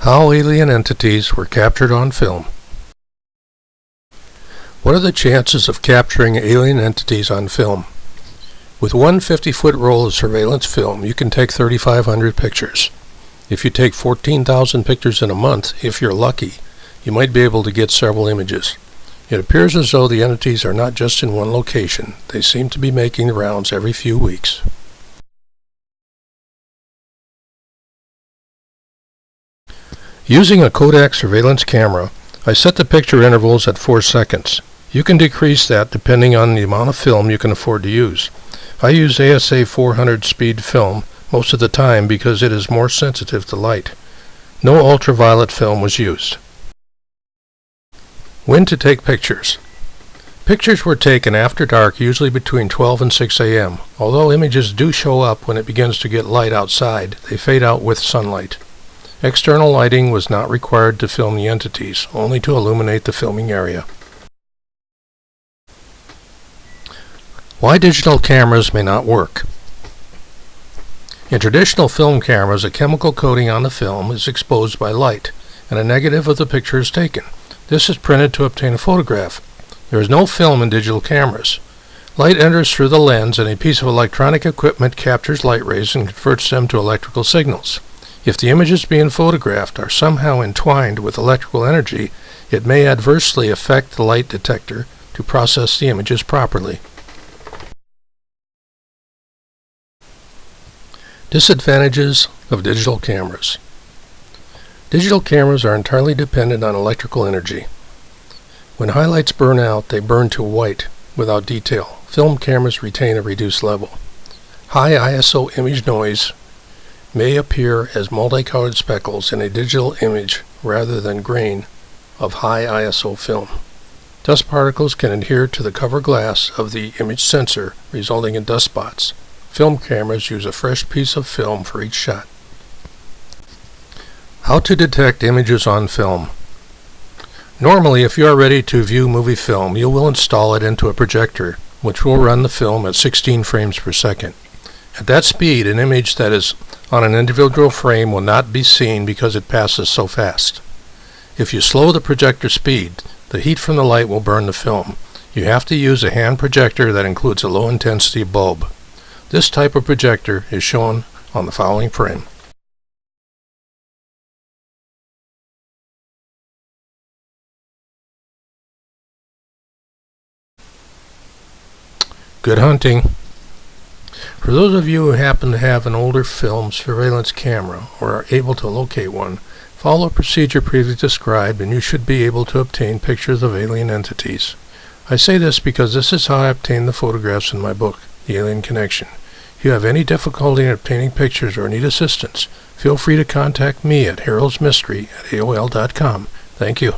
How alien entities were captured on film. What are the chances of capturing alien entities on film? With one 50-foot roll of surveillance film, you can take 3,500 pictures. If you take 14,000 pictures in a month, if you're lucky, you might be able to get several images. It appears as though the entities are not just in one location. They seem to be making the rounds every few weeks. Using a Kodak surveillance camera, I set the picture intervals at 4 seconds. You can decrease that depending on the amount of film you can afford to use. I use ASA 400 speed film most of the time because it is more sensitive to light. No ultraviolet film was used. When to take pictures. Pictures were taken after dark, usually between 12 and 6 a.m. Although images do show up when it begins to get light outside, they fade out with sunlight. External lighting was not required to film the entities, only to illuminate the filming area. Why digital cameras may not work. In traditional film cameras, a chemical coating on the film is exposed by light, and a negative of the picture is taken. This is printed to obtain a photograph. There is no film in digital cameras. Light enters through the lens, and a piece of electronic equipment captures light rays and converts them to electrical signals. If the images being photographed are somehow entwined with electrical energy, it may adversely affect the light detector to process the images properly. Disadvantages of digital cameras. Digital cameras are entirely dependent on electrical energy. When highlights burn out, they burn to white without detail. Film cameras retain a reduced level. High ISO image noise may appear as multicolored speckles in a digital image rather than grain of high ISO film. Dust particles can adhere to the cover glass of the image sensor, resulting in dust spots. Film cameras use a fresh piece of film for each shot. How to detect images on film. Normally, if you are ready to view movie film, you will install it into a projector, which will run the film at 16 frames per second. At that speed, an image that is on an individual frame will not be seen because it passes so fast. If you slow the projector speed, the heat from the light will burn the film. You have to use a hand projector that includes a low-intensity bulb. This type of projector is shown on the following frame. Good hunting! For those of you who happen to have an older film surveillance camera or are able to locate one, follow a procedure previously described and you should be able to obtain pictures of alien entities. I say this because this is how I obtained the photographs in my book, The Alien Connection. If you have any difficulty in obtaining pictures or need assistance, feel free to contact me at haroldsmystery@aol.com. Thank you.